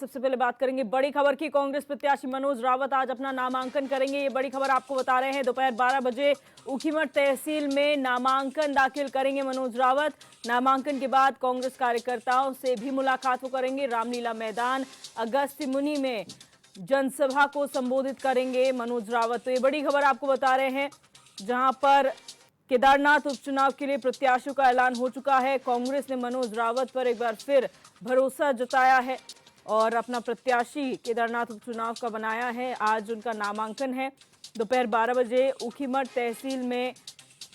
सबसे पहले बात करेंगे बड़ी खबर की। कांग्रेस प्रत्याशी मनोज रावत आज अपना नामांकन करेंगे। ये बड़ी खबर आपको बता रहे हैं। दोपहर 12 बजे ऊखीमठ तहसील में नामांकन दाखिल करेंगे मनोज रावत। नामांकन के बाद कांग्रेस कार्यकर्ताओं से भी मुलाकात वो करेंगे। रामलीला मैदान अगस्त्य मुनि में जनसभा को संबोधित करेंगे मनोज रावत। तो ये बड़ी खबर आपको बता रहे हैं, जहां पर केदारनाथ उपचुनाव के लिए प्रत्याशियों का ऐलान हो चुका है। कांग्रेस ने मनोज रावत पर एक बार फिर भरोसा जताया है और अपना प्रत्याशी केदारनाथ उपचुनाव का बनाया है। आज उनका नामांकन है। दोपहर 12 बजे ऊखीमठ तहसील में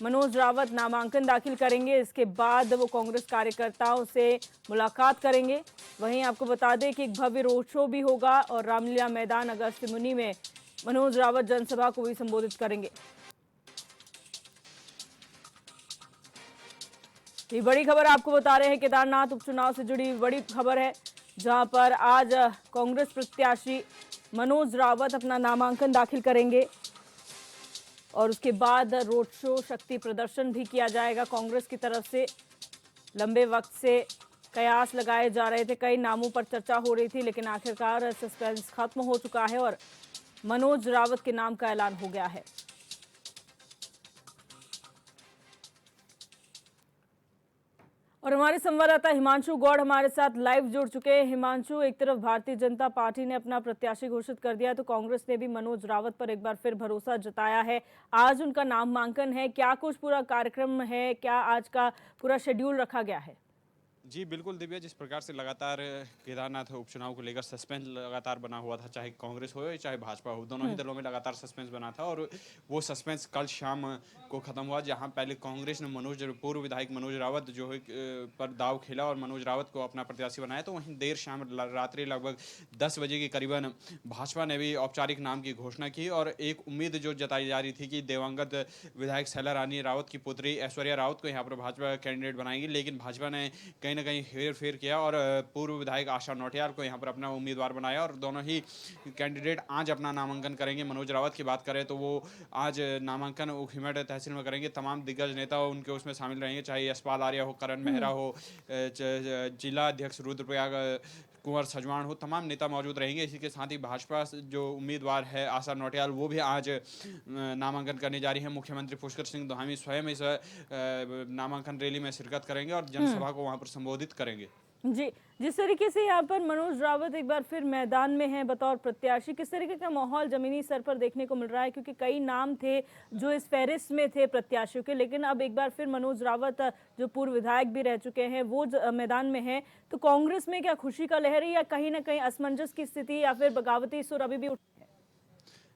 मनोज रावत नामांकन दाखिल करेंगे। इसके बाद वो कांग्रेस कार्यकर्ताओं से मुलाकात करेंगे। वहीं आपको बता दें कि एक भव्य रोड शो भी होगा और रामलीला मैदान अगस्त्य मुनि में मनोज रावत जनसभा को भी संबोधित करेंगे। ये बड़ी खबर आपको बता रहे हैं, केदारनाथ उपचुनाव से जुड़ी बड़ी खबर है, जहां पर आज कांग्रेस प्रत्याशी मनोज रावत अपना नामांकन दाखिल करेंगे और उसके बाद रोड शो, शक्ति प्रदर्शन भी किया जाएगा कांग्रेस की तरफ से। लंबे वक्त से कयास लगाए जा रहे थे, कई नामों पर चर्चा हो रही थी, लेकिन आखिरकार सस्पेंस खत्म हो चुका है और मनोज रावत के नाम का ऐलान हो गया है। और हमारे संवाददाता हिमांशु गौड़ हमारे साथ लाइव जुड़ चुके हैं। हिमांशु, एक तरफ भारतीय जनता पार्टी ने अपना प्रत्याशी घोषित कर दिया, तो कांग्रेस ने भी मनोज रावत पर एक बार फिर भरोसा जताया है। आज उनका नामांकन है, क्या कुछ पूरा कार्यक्रम है, क्या आज का पूरा शेड्यूल रखा गया है? जी बिल्कुल दिव्या, जिस प्रकार से लगातार केदारनाथ उपचुनाव को लेकर सस्पेंस लगातार बना हुआ था, चाहे कांग्रेस हो या चाहे भाजपा हो, दोनों ही दलों में लगातार सस्पेंस बना था और वो सस्पेंस कल शाम को खत्म हुआ, जहां पहले कांग्रेस ने पूर्व विधायक मनोज रावत जो है पर दाव खेला और मनोज रावत को अपना प्रत्याशी बनाया। तो वहीं देर शाम रात्रि लगभग 10 बजे के करीबन भाजपा ने भी औपचारिक नाम की घोषणा की और एक उम्मीद जो जताई जा रही थी कि दिवंगत विधायक शैला रानी रावत की पुत्री ऐश्वर्या रावत को यहाँ पर भाजपा कैंडिडेट बनाएगी, लेकिन भाजपा ने कहीं ना कहीं हेर फेर किया और पूर्व विधायक आशा नौटियाल को यहाँ पर अपना उम्मीदवार बनाया और दोनों ही कैंडिडेट आज अपना नामांकन करेंगे। मनोज रावत की बात करें तो वो आज नामांकन ऊखीमठ तहसील में करेंगे। तमाम दिग्गज नेता उनके उसमें शामिल रहेंगे, चाहे यशपाल आर्या हो, करण मेहरा हो, जिला अध्यक्ष रुद्रप्रयाग कुंवर सजवाण हो, तमाम नेता मौजूद रहेंगे। इसी के साथ ही भाजपा जो उम्मीदवार है आशा नौटियाल, वो भी आज नामांकन करने जा रही है। मुख्यमंत्री पुष्कर सिंह धामी स्वयं इस नामांकन रैली में शिरकत करेंगे और जनसभा को वहां पर संबोधित करेंगे। जी, जिस तरीके से यहाँ पर मनोज रावत एक बार फिर मैदान में हैं बतौर प्रत्याशी, किस तरीके का माहौल जमीनी स्तर पर देखने को मिल रहा है? क्योंकि कई नाम थे जो इस फहरिस्त में थे प्रत्याशियों के, लेकिन अब एक बार फिर मनोज रावत जो पूर्व विधायक भी रह चुके हैं वो मैदान में हैं। तो कांग्रेस में क्या खुशी का लहर है या कहीं ना कहीं असमंजस की स्थिति या फिर बगावती सुर अभी भी?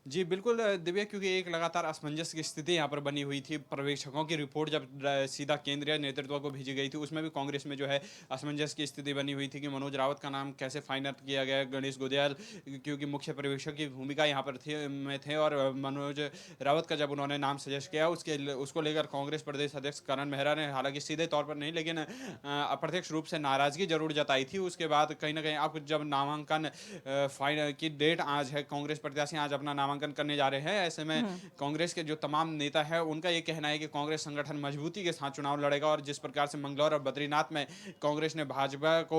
जी बिल्कुल दिव्या, क्योंकि एक लगातार असमंजस की स्थिति यहाँ पर बनी हुई थी। पर्यवेक्षकों की रिपोर्ट जब सीधा केंद्रीय नेतृत्व को भेजी गई थी, उसमें भी कांग्रेस में जो है असमंजस की स्थिति बनी हुई थी कि मनोज रावत का नाम कैसे फाइनल किया गया। गणेश गोदयाल क्योंकि मुख्य पर्यवेक्षक की भूमिका यहाँ पर थे और मनोज रावत का जब उन्होंने नाम सजेस्ट किया उसको लेकर कांग्रेस प्रदेश अध्यक्ष करण मेहरा ने हालांकि सीधे तौर पर नहीं लेकिन अप्रत्यक्ष रूप से नाराजगी जरूर जताई थी। उसके बाद कहीं ना कहीं अब जब नामांकन फाइनल की डेट आज है, कांग्रेस प्रत्याशी आज अपना नामांकन करने जा रहे हैं। ऐसे में कांग्रेस के जो तमाम नेता है उनका ये कहना है कि कांग्रेस संगठन मजबूती के साथ चुनाव लड़ेगा और जिस प्रकार से मंगलौर और बद्रीनाथ में कांग्रेस ने भाजपा को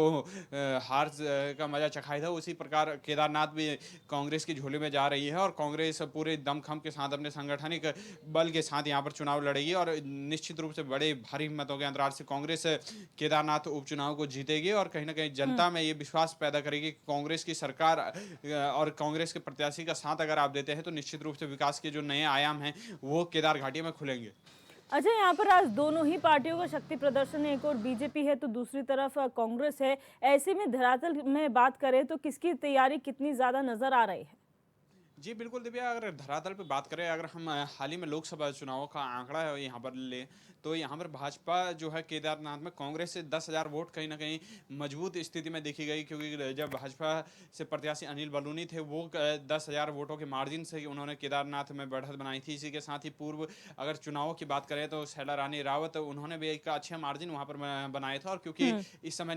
हार का मजा चखाया था, उसी प्रकार केदारनाथ भी कांग्रेस की झोली में जा रही है और कांग्रेस पूरे दमखम के साथ अपने सांगठनिक बल के साथ यहाँ पर चुनाव लड़ेगी और निश्चित रूप से बड़े भारी मतों के अंतराल से कांग्रेस केदारनाथ उपचुनाव को जीतेगी और कहीं ना कहीं जनता में ये विश्वास पैदा करेगी कि कांग्रेस की सरकार और कांग्रेस के प्रत्याशी का साथ अगर आप देते हैं तो निश्चित रूप से विकास के जो नए आयाम हैं वो केदार घाटी में खुलेंगे। अच्छा, यहाँ पर आज दोनों ही पार्टियों का शक्ति प्रदर्शन है, एक और बीजेपी है तो दूसरी तरफ कांग्रेस है। ऐसे में धरातल में बात करें तो किसकी तैयारी कितनी ज्यादा नजर आ रही है? जी बिल्कुल दिव्या, अगर धरातल पे बात करें, अगर हम हाल ही में लोकसभा चुनावों का आंकड़ा है यहाँ पर ले तो यहाँ पर भाजपा जो है केदारनाथ में कांग्रेस से 10,000 वोट कहीं ना कहीं मजबूत स्थिति में देखी गई, क्योंकि जब भाजपा से प्रत्याशी अनिल बलूनी थे वो 10,000 वोटों के मार्जिन से उन्होंने केदारनाथ में बढ़त बनाई थी। इसी के साथ ही पूर्व अगर चुनावों की बात करें तो शैला रानी रावत उन्होंने भी एक अच्छा मार्जिन वहाँ पर बनाया था और क्योंकि इस समय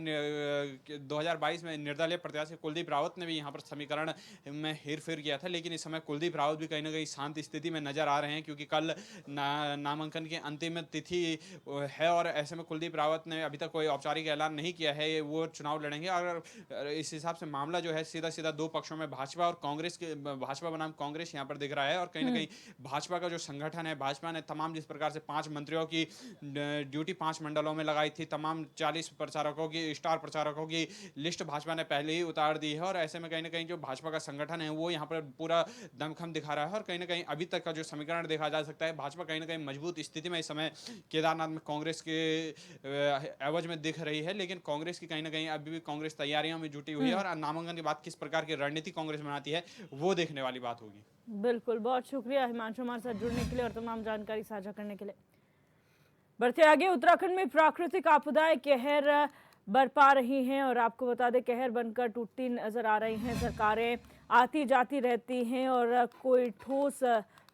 2022 में निर्दलीय प्रत्याशी कुलदीप रावत ने भी यहाँ पर समीकरण में हेर फेर किया था, लेकिन इस समय कुलदीप रावत भी कहीं ना कहीं शांत स्थिति में नजर आ रहे हैं क्योंकि कल नामांकन की अंतिम तिथि ही है और ऐसे में कुलदीप रावत ने अभी तक कोई औपचारिक ऐलान नहीं किया है वो चुनाव लड़ेंगे। और इस हिसाब से मामला जो है सीधा-सीधा 2 पक्षों में भाजपा और कांग्रेस के भाजपा बनाम कांग्रेस यहाँ पर दिख रहा है। और कहीं न कहीं भाजपा का जो संगठन है, भाजपा ने तमाम जिस प्रकार से 5 मंत्रियों की ड्यूटी 5 मंडलों में लगाई थी, तमाम 40 प्रचारकों की, स्टार प्रचारकों की लिस्ट भाजपा ने पहले ही उतार दी है। और ऐसे में कहीं न कहीं जो भाजपा का संगठन है वो यहाँ पर पूरा दमखम दिखा रहा है। और कहीं न कहीं अभी तक का जो समीकरण देखा जा सकता है, भाजपा कहीं न कहीं मजबूत स्थिति में इस समय केदारनाथ में कांग्रेस के एवज में दिख रही है। लेकिन कांग्रेस की कहीं न कहीं अभी भी कांग्रेस तैयारियों में जुटी हुई है और नामांकन के बाद किस प्रकार की रणनीति कांग्रेस बनाती है वो देखने वाली बात होगी। बिल्कुल, बहुत शुक्रिया हिमांशु हमारे साथ जुड़ने के लिए और तमाम जानकारी साझा करने के लिए। बढ़ते आगे, उत्तराखंड में प्राकृतिक आपदाएं कहर बरपा रही हैं और आपको बता दें कहर बनकर टूटती नजर आ रही हैं। सरकारें आती जाती रहती हैं और कोई ठोस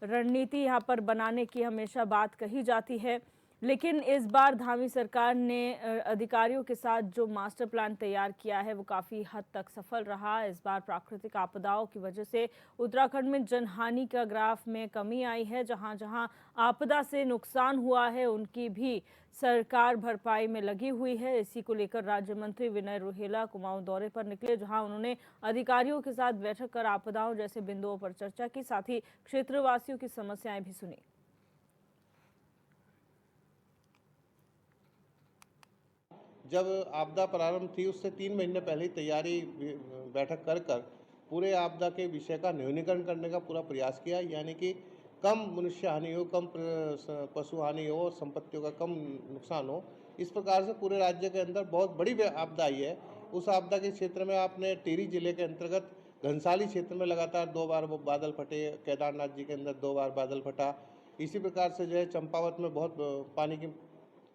रणनीति यहाँ पर बनाने की हमेशा बात कही जाती है, लेकिन इस बार धामी सरकार ने अधिकारियों के साथ जो मास्टर प्लान तैयार किया है वो काफ़ी हद तक सफल रहा। इस बार प्राकृतिक आपदाओं की वजह से उत्तराखंड में जनहानि का ग्राफ में कमी आई है। जहां जहां आपदा से नुकसान हुआ है उनकी भी सरकार भरपाई में लगी हुई है। इसी को लेकर राज्य मंत्री विनय रोहेला कुमाऊं दौरे पर निकले, जहां उन्होंने अधिकारियों के साथ बैठक कर आपदाओं जैसे बिंदुओं पर चर्चा की, साथ ही क्षेत्रवासियों की समस्याएं भी सुनी। जब आपदा प्रारंभ थी उससे 3 महीने पहले ही तैयारी बैठक कर कर पूरे आपदा के विषय का न्यूनीकरण करने का पूरा प्रयास किया, यानी कि कम मनुष्य हानि हो, कम पशु हानि हो, संपत्तियों का कम नुकसान हो। इस प्रकार से पूरे राज्य के अंदर बहुत बड़ी आपदा आई है। उस आपदा के क्षेत्र में आपने टिहरी जिले के अंतर्गत घनसाली क्षेत्र में लगातार 2 बार बादल फटे, केदारनाथ जी के अंदर 2 बार बादल फटा। इसी प्रकार से जो है चंपावत में बहुत पानी की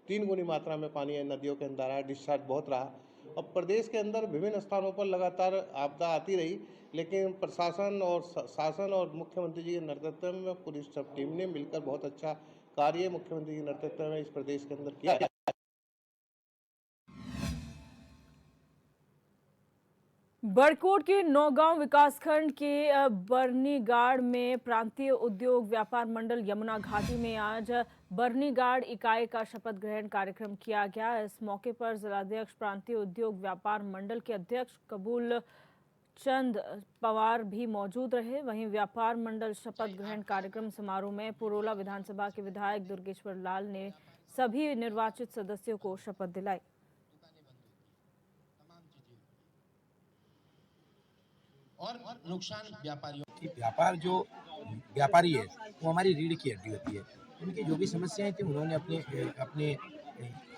3 गुनी मात्रा में पानी नदियों के अंदर आया, डिस्चार्ज बहुत रहा। और प्रदेश के अंदर विभिन्न स्थानों पर लगातार आपदा आती रही, लेकिन प्रशासन और शासन और मुख्यमंत्री जी के नेतृत्व में पूरी सब टीम ने मिलकर बहुत अच्छा कार्य मुख्यमंत्री के नेतृत्व में इस प्रदेश के अंदर किया। बड़कोट के नौगांव विकासखंड के बरनीगाड़ में प्रांतीय उद्योग व्यापार मंडल यमुना घाटी में आज बरनीगाड़ इकाई का शपथ ग्रहण कार्यक्रम किया गया। इस मौके पर जिलाध्यक्ष प्रांतीय उद्योग व्यापार मंडल के अध्यक्ष कबूल चंद पवार भी मौजूद रहे। वहीं व्यापार मंडल शपथ ग्रहण कार्यक्रम समारोह में पुरोला विधानसभा के विधायक दुर्गेश्वर लाल ने सभी निर्वाचित सदस्यों को शपथ दिलाई। और नुकसान व्यापारियों की व्यापार जो व्यापारी है वो हमारी रीढ़ की हड्डी होती है। उनकी जो भी समस्याएं थी उन्होंने अपने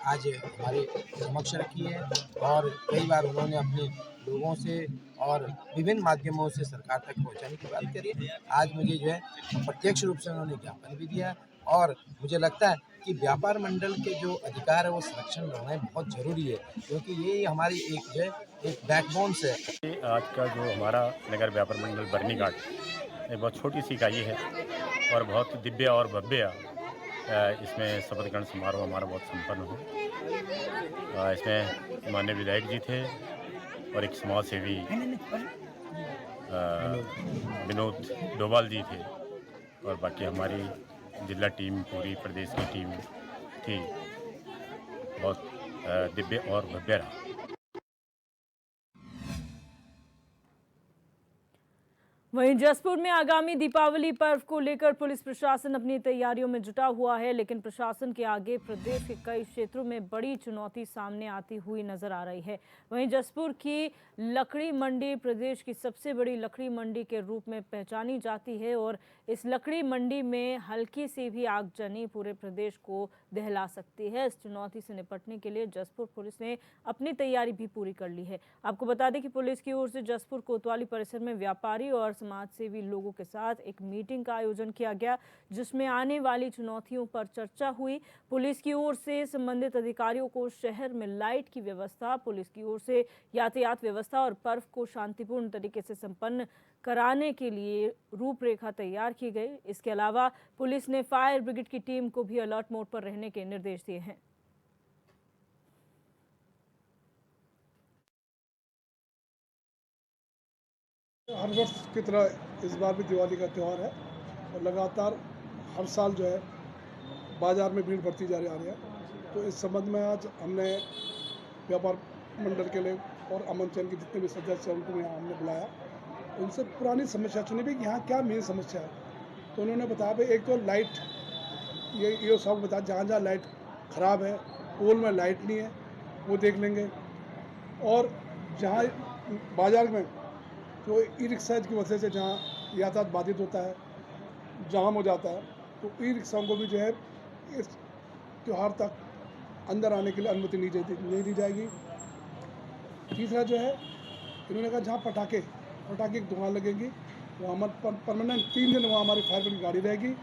आज हमारे समक्ष रखी है और कई बार उन्होंने अपने लोगों से और विभिन्न माध्यमों से सरकार तक पहुंचाने की बात करी। आज मुझे जो है प्रत्यक्ष रूप से उन्होंने ज्ञापन भी दिया और मुझे लगता है कि व्यापार मंडल के जो अधिकार है वो संरक्षण रहना बहुत जरूरी है, क्योंकि ये हमारी एक जो है एक बैकबोन से। आज का जो हमारा नगर व्यापार मंडल बरनीघाट एक बहुत छोटी सी इकाई है और बहुत दिव्य और भव्य इसमें शपथ ग्रहण समारोह हमारा बहुत संपन्न हो। इसमें माननीय विधायक जी थे और एक समाज सेवी विनोद डोभाल जी थे और बाकी हमारी जिला टीम पूरी प्रदेश की टीम थी। बहुत दिव्य और भव्य रहा। वहीं जसपुर में आगामी दीपावली पर्व को लेकर पुलिस प्रशासन अपनी तैयारियों में जुटा हुआ है, लेकिन प्रशासन के आगे प्रदेश के कई क्षेत्रों में बड़ी चुनौती सामने आती हुई नजर आ रही है। वहीं जसपुर की लकड़ी मंडी प्रदेश की सबसे बड़ी लकड़ी मंडी के रूप में पहचानी जाती है और इस लकड़ी मंडी में हल्की सी भी आगजनी पूरे प्रदेश को दहला सकती है। इस चुनौती से निपटने के लिए जसपुर पुलिस ने अपनी तैयारी भी पूरी कर ली है। आपको बता दें कि पुलिस की ओर से जसपुर कोतवाली परिसर में व्यापारी और समाज सेवी लोगों के साथ एक मीटिंग का आयोजन किया गया, जिसमें आने वाली चुनौतियों पर चर्चा हुई। पुलिस की ओर से संबंधित अधिकारियों को शहर में लाइट की व्यवस्था, पुलिस की ओर से यातायात व्यवस्था और पर्व को शांतिपूर्ण तरीके से संपन्न कराने के लिए रूपरेखा तैयार की गई। इसके अलावा पुलिस ने फायर ब्रिगेड की टीम को भी अलर्ट मोड पर रहने के निर्देश दिए हैं। हर वर्ष की तरह इस बार भी दिवाली का त्यौहार है और लगातार हर साल जो है बाजार में भीड़ बढ़ती जा रही है। तो इस संबंध में आज हमने व्यापार मंडल के लिए और अमन चैन के जितने भी सदस्य हैं उनको यहाँ हमने बुलाया, उनसे पुरानी समस्या सुनी भी कि यहाँ क्या मेन समस्या है। तो उन्होंने बताया भाई एक तो लाइट, ये सब बता जहाँ जहाँ लाइट ख़राब है, पोल में लाइट नहीं है वो देख लेंगे, और जहाँ बाज़ार में जो ई रिक्शा की वजह से जहाँ यातायात बाधित होता है, जाम हो जाता है, तो ई रिक्शाओं को भी जो है इस त्यौहार तक अंदर आने के लिए अनुमति नहीं दी जाएगी। तीसरा जो है इन्होंने कहा जहाँ पटाखे की दुकान लगेंगी वहाँ हमारे परमानेंट 3 दिन वहाँ हमारी फायर ब्रिगेड गाड़ी रहेगी।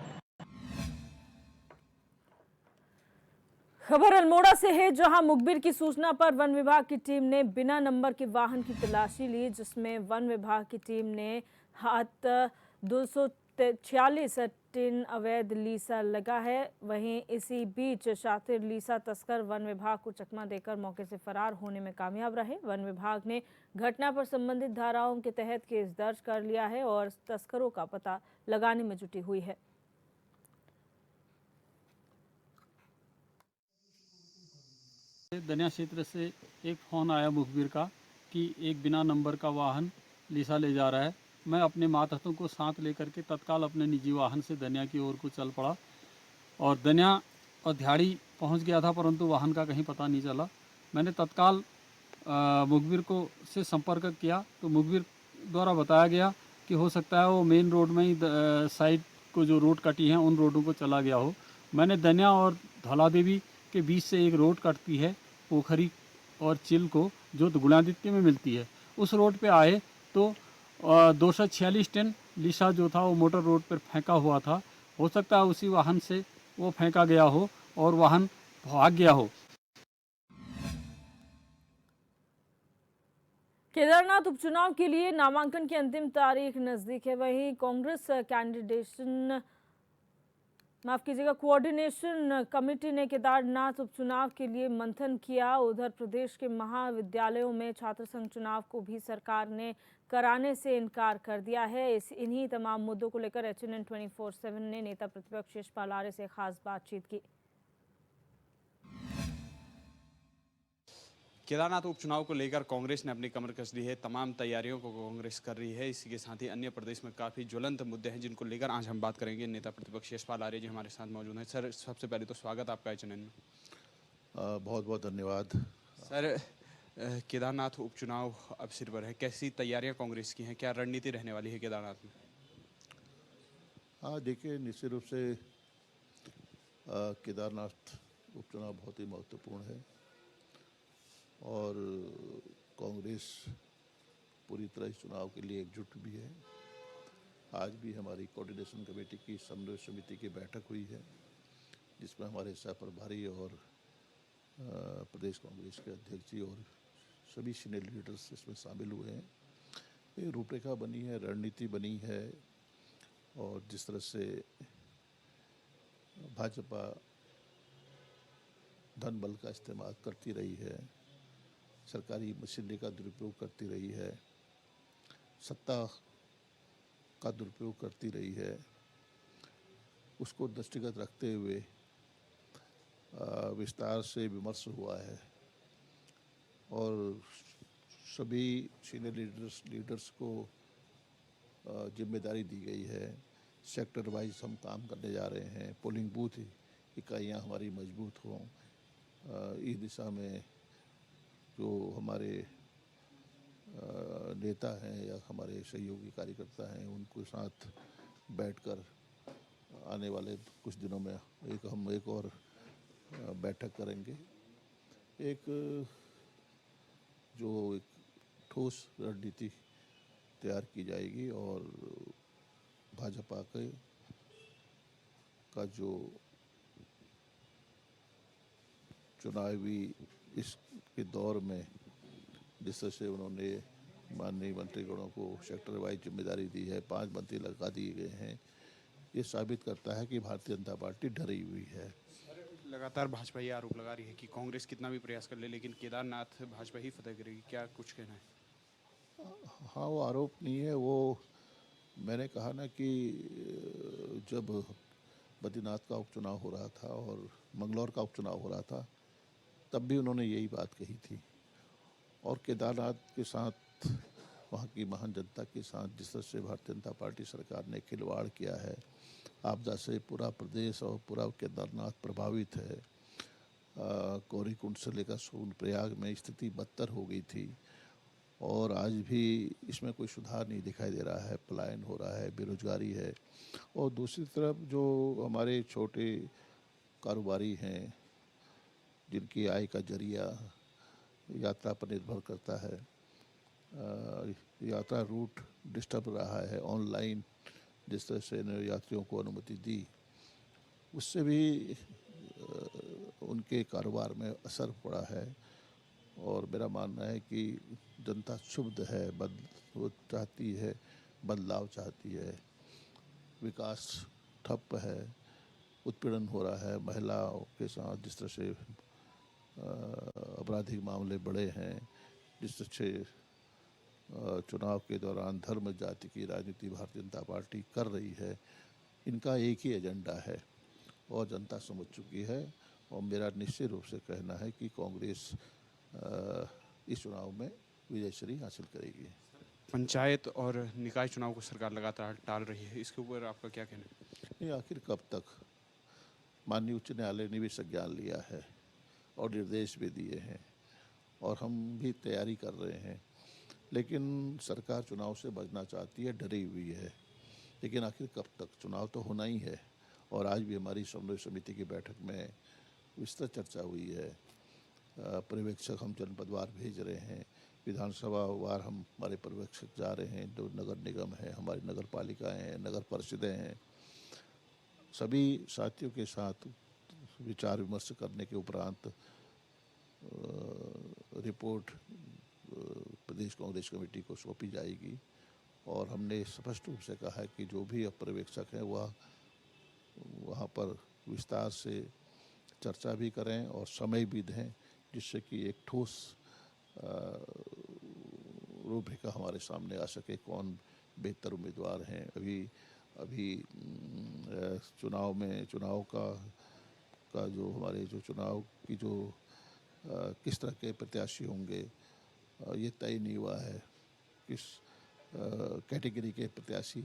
खबर अल्मोड़ा से है, जहां मुखबिर की सूचना पर वन विभाग की टीम ने बिना नंबर के वाहन की तलाशी ली, जिसमें वन विभाग की टीम ने हाथ 246 टिन अवैध लीसा लगा है। वहीं इसी बीच शातिर लीसा तस्कर वन विभाग को चकमा देकर मौके से फरार होने में कामयाब रहे। वन विभाग ने घटना पर संबंधित धाराओं के तहत केस दर्ज कर लिया है और तस्करों का पता लगाने में जुटी हुई है। दनिया क्षेत्र से एक फ़ोन आया मुखबिर का कि एक बिना नंबर का वाहन लीसा ले जा रहा है। मैं अपने मातहतों को साथ लेकर के तत्काल अपने निजी वाहन से दनिया की ओर को चल पड़ा और दनिया और ध्याड़ी पहुंच गया था, परंतु वाहन का कहीं पता नहीं चला। मैंने तत्काल मुखबिर को से संपर्क किया तो मुखबिर द्वारा बताया गया कि हो सकता है वो मेन रोड में ही साइड को जो रोड कटी हैं उन रोडों को चला गया हो। मैंने दनिया और धौला देवी के बीच से एक रोड कटती है पोखरी और चिल को, जो गुणादित्य में मिलती है, उस रोड पे आए तो 246 टन लीसा जो था वो मोटर रोड पर फेंका हुआ था। हो सकता है उसी वाहन से वो फेंका गया हो और वाहन भाग गया हो। केदारनाथ उपचुनाव के लिए नामांकन की अंतिम तारीख नजदीक है। वहीं कांग्रेस कोऑर्डिनेशन कमेटी ने केदारनाथ उपचुनाव के लिए मंथन किया। उधर प्रदेश के महाविद्यालयों में छात्र संघ चुनाव को भी सरकार ने कराने से इनकार कर दिया है। इन्हीं तमाम मुद्दों को लेकर HNN 24/7 ने नेता प्रतिपक्ष यशपाल आर्य से खास बातचीत की। केदारनाथ उपचुनाव को लेकर कांग्रेस ने अपनी कमर कस ली है। तमाम तैयारियों को कांग्रेस कर रही है। इसी के साथ ही अन्य प्रदेश में काफ़ी ज्वलंत मुद्दे हैं जिनको लेकर आज हम बात करेंगे। नेता प्रतिपक्ष यशपाल आर्य जी हमारे साथ मौजूद हैं। सर, सबसे पहले तो स्वागत आपका HNN में। बहुत बहुत धन्यवाद। सर, केदारनाथ उपचुनाव अब सिर पर है, कैसी तैयारियां कांग्रेस की हैं, क्या रणनीति रहने वाली है केदारनाथ में? हाँ, देखिए, निश्चित रूप से केदारनाथ उपचुनाव बहुत ही महत्वपूर्ण है और कांग्रेस पूरी तरह इस चुनाव के लिए एकजुट भी है। आज भी हमारी कोऑर्डिनेशन कमेटी की समन्वय समिति की बैठक हुई है, जिसमें हमारे सह प्रभारी और प्रदेश कांग्रेस के अध्यक्ष जी और सभी सीनियर लीडर्स इसमें शामिल हुए हैं। एक रूपरेखा बनी है, रणनीति बनी है और जिस तरह से भाजपा धन बल का इस्तेमाल करती रही है, सरकारी मशीनरी का दुरुपयोग करती रही है, सत्ता का दुरुपयोग करती रही है, उसको दृष्टिगत रखते हुए विस्तार से विमर्श हुआ है और सभी सीनियर लीडर्स को जिम्मेदारी दी गई है। सेक्टर वाइज हम काम करने जा रहे हैं, पोलिंग बूथ इकाइयाँ हमारी मजबूत हों, इस दिशा में जो हमारे नेता हैं या हमारे सहयोगी कार्यकर्ता हैं उनको साथ बैठकर आने वाले कुछ दिनों में हम एक और बैठक करेंगे। एक ठोस रणनीति तैयार की जाएगी और भाजपा का जो चुनावी इसके दौर में जिस तरह से उन्होंने माननीय मंत्रीगणों को सेक्टर वाइज जिम्मेदारी दी है, 5 मंत्री लगा दिए गए हैं, ये साबित करता है कि भारतीय जनता पार्टी डरी हुई है। लगातार भाजपा ये आरोप लगा रही है कि कांग्रेस कितना भी प्रयास कर ले लेकिन केदारनाथ भाजपा ही फतेह करेगी, क्या कुछ कहना है? हाँ, वो आरोप नहीं है, वो मैंने कहा ना कि जब बद्रीनाथ का उपचुनाव हो रहा था और मंगलौर का उपचुनाव हो रहा था, तब भी उन्होंने यही बात कही थी। और केदारनाथ के साथ, वहाँ की महान जनता के साथ जिस तरह से भारतीय जनता पार्टी सरकार ने खिलवाड़ किया है, आपदा से पूरा प्रदेश और पूरा केदारनाथ प्रभावित है। गौरीकुंड से लेकर सोनप्रयाग में स्थिति बदतर हो गई थी और आज भी इसमें कोई सुधार नहीं दिखाई दे रहा है। पलायन हो रहा है, बेरोजगारी है। और दूसरी तरफ जो हमारे छोटे कारोबारी हैं, जिनकी आय का जरिया यात्रा पर निर्भर करता है, यात्रा रूट डिस्टर्ब रहा है। ऑनलाइन जिस तरह से यात्रियों को अनुमति दी, उससे भी उनके कारोबार में असर पड़ा है। और मेरा मानना है कि जनता क्षुब्ध है, वो चाहती है, बदलाव चाहती है। विकास ठप है, उत्पीड़न हो रहा है महिलाओं के साथ, जिस तरह से आपराधिक मामले बढ़े हैं, जिस तरह से चुनाव के दौरान धर्म जाति की राजनीति भारतीय जनता पार्टी कर रही है। इनका एक ही एजेंडा है और जनता समझ चुकी है। और मेरा निश्चित रूप से कहना है कि कांग्रेस इस चुनाव में विजयश्री हासिल करेगी। पंचायत और निकाय चुनाव को सरकार लगातार टाल रही है, इसके ऊपर आपका क्या कहना है? नहीं, आखिर कब तक? माननीय उच्च न्यायालय ने भी संज्ञान लिया है और निर्देश भी दिए हैं और हम भी तैयारी कर रहे हैं। लेकिन सरकार चुनाव से बचना चाहती है, डरी हुई है। लेकिन आखिर कब तक? चुनाव तो होना ही है। और आज भी हमारी समन्वय समिति की बैठक में विस्तृत चर्चा हुई है। पर्यवेक्षक हम जनपदवार भेज रहे हैं, विधानसभा वार हमारे पर्यवेक्षक जा रहे हैं। जो नगर निगम है, हमारी नगर पालिकाएँ हैं, नगर परिषदें हैं, सभी साथियों के साथ विचार विमर्श करने के उपरांत रिपोर्ट प्रदेश कांग्रेस कमेटी को सौंपी जाएगी। और हमने स्पष्ट रूप से कहा है कि जो भी पर्यवेक्षक हैं वह वहाँ पर विस्तार से चर्चा भी करें और समय भी दें, जिससे कि एक ठोस रूपरेखा हमारे सामने आ सके कौन बेहतर उम्मीदवार हैं। अभी चुनाव का जो हमारे जो चुनाव की जो किस तरह के प्रत्याशी होंगे ये तय नहीं हुआ है। किस कैटेगरी के प्रत्याशी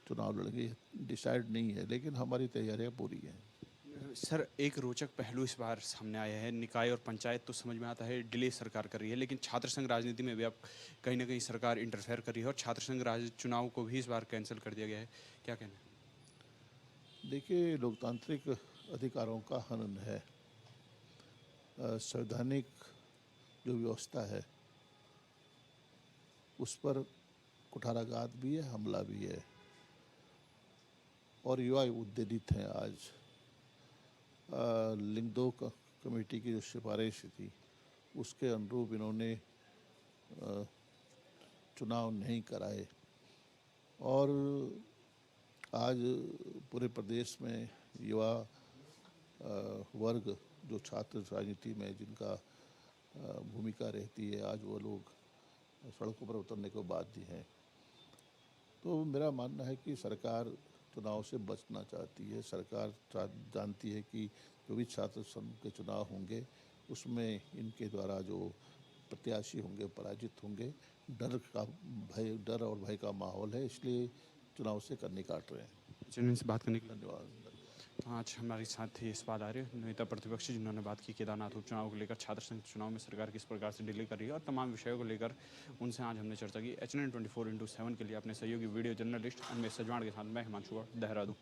चुनाव लड़ेंगे डिसाइड नहीं है, लेकिन हमारी तैयारियां पूरी हैं। सर, एक रोचक पहलू इस बार सामने आया है। निकाय और पंचायत तो समझ में आता है डिले सरकार कर रही है, लेकिन छात्र संघ राजनीति में भी अब कहीं ना कहीं सरकार इंटरफेयर कर रही है और छात्र संघ चुनाव को भी इस बार कैंसिल कर दिया गया है। क्या कहना है? देखिए, लोकतांत्रिक अधिकारों का हनन है। संवैधानिक जो व्यवस्था है उस पर कुठाराघात भी है, हमला भी है। और युवा उद्वेलित हैं आज। लिंग 2 कमेटी की जो सिफारिश थी उसके अनुरूप इन्होंने चुनाव नहीं कराए। और आज पूरे प्रदेश में युवा वर्ग जो छात्र राजनीति में जिनका भूमिका रहती है, आज वो लोग सड़कों पर उतरने को बाध्य हैं। तो मेरा मानना है कि सरकार चुनाव से बचना चाहती है। सरकार जानती है कि जो भी छात्र संघ के चुनाव होंगे उसमें इनके द्वारा जो प्रत्याशी होंगे पराजित होंगे। डर और भय का माहौल है, इसलिए चुनाव से कन्नी काट रहे हैं। चैनल से बात करने के लिए धन्यवाद। आज हमारे साथ थे इस बात आ रहे नेता प्रतिपक्ष जिन्होंने बात की केदारनाथ उपचुनाव को लेकर, छात्र संघ चुनाव में सरकार किस प्रकार से डिले कर रही है और तमाम विषयों को लेकर उनसे आज हमने चर्चा की। HNN 24/7 के लिए अपने सहयोगी वीडियो जर्नलिस्ट अन्वेष सजवाण के साथ मैं हिमांशु देहरादून।